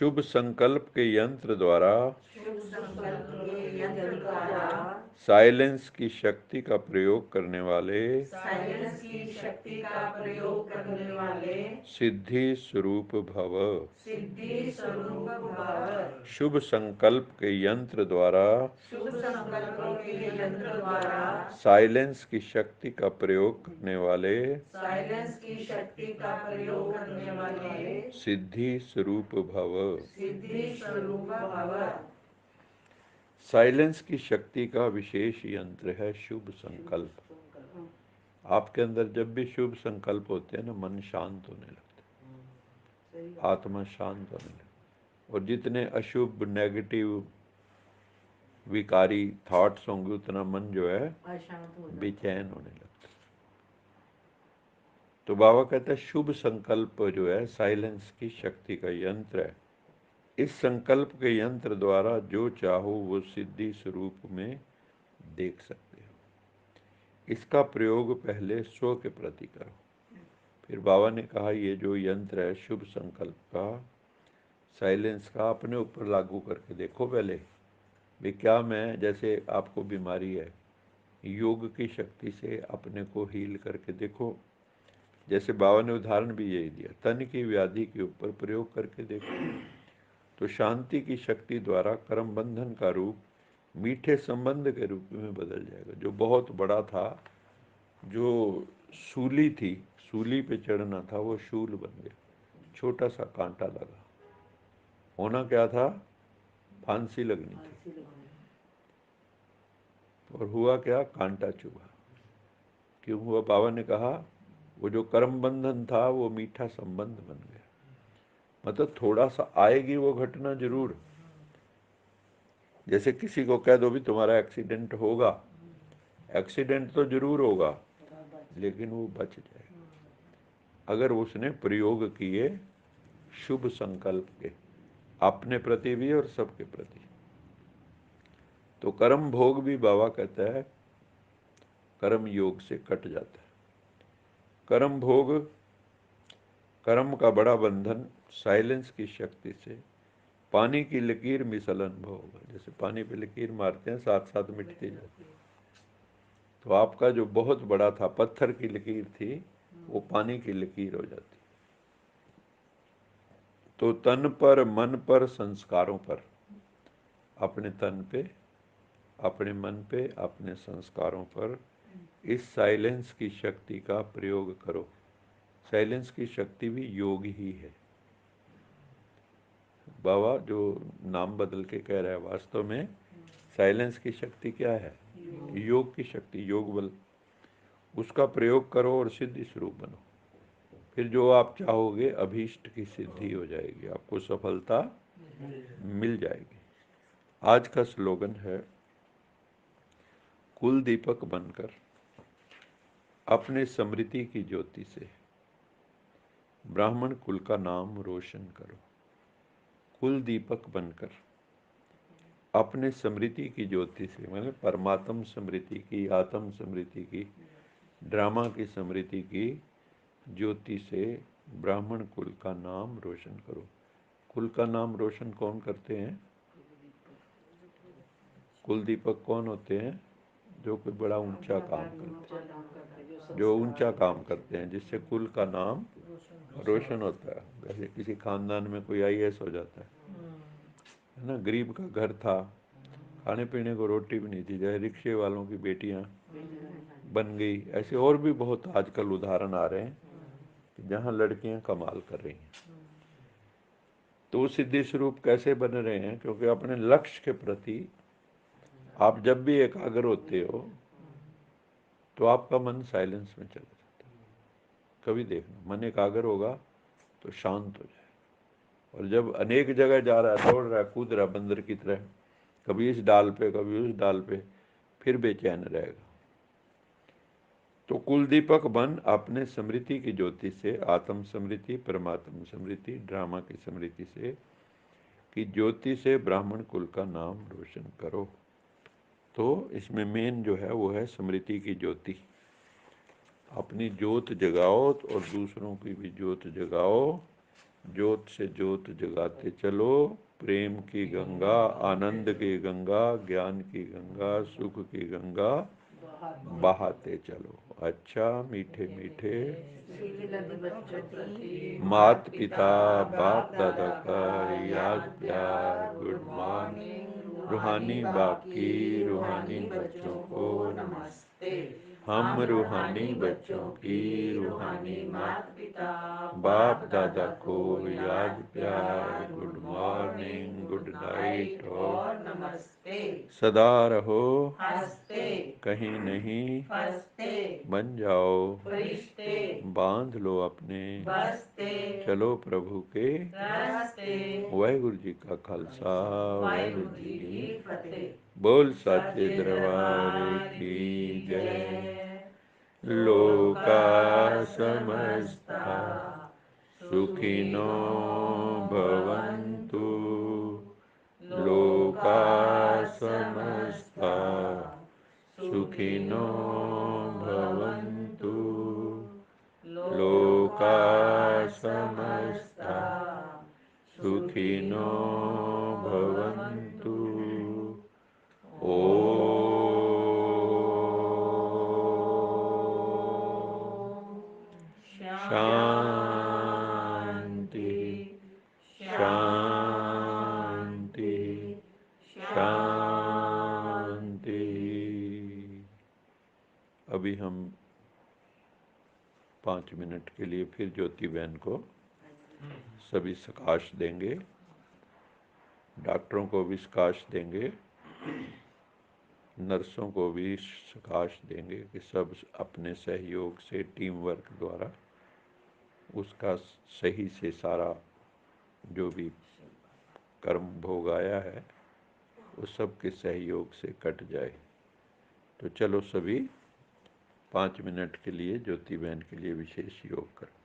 शुभ संकल्प के यंत्र द्वारा साइलेंस की शक्ति का प्रयोग करने वाले सिद्धि स्वरूप भव। शुभ संकल्प के यंत्र द्वारा साइलेंस की शक्ति का प्रयोग करने वाले सिद्धि स्वरूप भव। साइलेंस की शक्ति का विशेष यंत्र है शुभ संकल्प। आपके अंदर जब भी शुभ संकल्प होते हैं ना, मन शांत होने लगता है, आत्मा शांत होने लगती है। और जितने अशुभ नेगेटिव विकारी थॉट्स होंगे उतना मन जो है बेचैन होने लगता है। तो बाबा कहते हैं शुभ संकल्प जो है साइलेंस की शक्ति का यंत्र है। इस संकल्प के यंत्र द्वारा जो चाहो वो सिद्धि स्वरूप में देख सकते हो। इसका प्रयोग पहले स्व के प्रति करो। फिर बाबा ने कहा ये जो यंत्र है शुभ संकल्प का, साइलेंस का, अपने ऊपर लागू करके देखो पहले भी क्या मैं, जैसे आपको बीमारी है, योग की शक्ति से अपने को हील करके देखो। जैसे बाबा ने उदाहरण भी यही दिया, तन की व्याधि के ऊपर प्रयोग करके देखो तो शांति की शक्ति द्वारा कर्म बंधन का रूप मीठे संबंध के रूप में बदल जाएगा। जो बहुत बड़ा था, जो सूली थी, सूली पे चढ़ना था, वो शूल बन गया, छोटा सा कांटा लगा। होना क्या था? फांसी लगनी थी, और हुआ क्या? कांटा चुभा। क्यों हुआ? बाबा ने कहा वो जो कर्म बंधन था वो मीठा संबंध बन गया। मतलब थोड़ा सा आएगी वो घटना जरूर। जैसे किसी को कह दो भी तुम्हारा एक्सीडेंट होगा, एक्सीडेंट तो जरूर होगा लेकिन वो बच जाएगा अगर उसने प्रयोग किए शुभ संकल्प के, अपने प्रति भी और सबके प्रति। तो कर्म भोग भी बाबा कहता है कर्म योग से कट जाता है। कर्म भोग, कर्म का बड़ा बंधन साइलेंस की शक्ति से पानी की लकीर मिसल अनुभव होगा। जैसे पानी पे लकीर मारते हैं, साथ साथ मिटती जाती है। तो आपका जो बहुत बड़ा था, पत्थर की लकीर थी, वो पानी की लकीर हो जाती। तो तन पर, मन पर, संस्कारों पर, अपने तन पे, अपने मन पे, अपने संस्कारों पर इस साइलेंस की शक्ति का प्रयोग करो। साइलेंस की शक्ति भी योग ही है। बाबा जो नाम बदल के कह रहा है, वास्तव में साइलेंस की शक्ति क्या है? योग की शक्ति, योग बल। उसका प्रयोग करो और सिद्धि स्वरूप बनो। फिर जो आप चाहोगे अभीष्ट की सिद्धि हो जाएगी, आपको सफलता मिल जाएगी। आज का स्लोगन है कुल दीपक बनकर अपने स्मृति की ज्योति से ब्राह्मण कुल का नाम रोशन करो। कुल दीपक बनकर अपने स्मृति की ज्योति से, मतलब परमात्म स्मृति की, आत्म स्मृति की, ड्रामा की स्मृति की ज्योति से ब्राह्मण कुल का नाम रोशन करो। कुल का नाम रोशन कौन करते हैं? कुल दीपक कौन होते हैं? जो कोई बड़ा ऊंचा काम करते हैं, जो ऊंचा काम करते हैं, जिससे कुल का नाम रोशन होता है। जैसे किसी खानदान में कोई आईएएस हो जाता है ना। गरीब का घर था, खाने पीने को रोटी भी नहीं थी, जैसे रिक्शे वालों की बेटियां बन गई। ऐसे और भी बहुत आजकल उदाहरण आ रहे हैं कि जहां लड़कियां कमाल कर रही हैं। तो सिद्धि स्वरूप कैसे बन रहे हैं? क्योंकि अपने लक्ष्य के प्रति आप जब भी एकाग्र होते हो तो आपका मन साइलेंस में चला जाता है। कभी देखना, मन एकाग्र होगा तो शांत हो जाए। और जब अनेक जगह जा रहा है, दौड़ रहा है, कूद रहा है बंदर की तरह, कभी इस डाल पे कभी उस डाल पे, फिर बेचैन रहेगा। तो कुल दीपक बन अपने स्मृति की ज्योति से, आत्म स्मृति, परमात्म स्मृति, ड्रामा की स्मृति से की ज्योति से ब्राह्मण कुल का नाम रोशन करो। तो इसमें मेन जो है वो है स्मृति की ज्योति। अपनी ज्योत जगाओ और दूसरों की भी ज्योत जगाओ, ज्योत से ज्योत जगाते चलो, प्रेम की गंगा, आनंद की गंगा, ज्ञान की गंगा, सुख की गंगा बहाते चलो। अच्छा, मीठे मीठे मात पिता बाप दादा का याद प्यार, गुड मॉर्निंग रूहानी बाकी रूहानी बच्चों को नमस्ते। हम रूहानी बच्चों की रूहानी माता पिता बाप दादा को याद प्यार, गुड मॉर्निंग, गुड नाइट और नमस्ते। सदा रहो हंसते, कहीं नहीं फंसते, बन जाओ फरिश्ते, बांध लो अपने बस्ते, चलो प्रभु के रास्ते। वाहिगुरु जी का खालसा, वाहिगुरु जी की फतेह। बोल साचे दरबार की जय। लोका समस्ता सुखिनो भवन्तु, लोका समस्ता सुखिनो भवन्तु, लोका समस्ता सुखिनो भवन्तु। शांति शांति शांति। अभी हम 5 मिनट के लिए फिर ज्योति बहन को सभी सकाश देंगे, डॉक्टरों को भी सकाश देंगे, नर्सों को भी सकाश देंगे कि सब अपने सहयोग से टीम वर्क द्वारा उसका सही से सारा जो भी कर्म भोग आया है वो सब के सहयोग से कट जाए। तो चलो सभी 5 मिनट के लिए ज्योति बहन के लिए विशेष योग करें।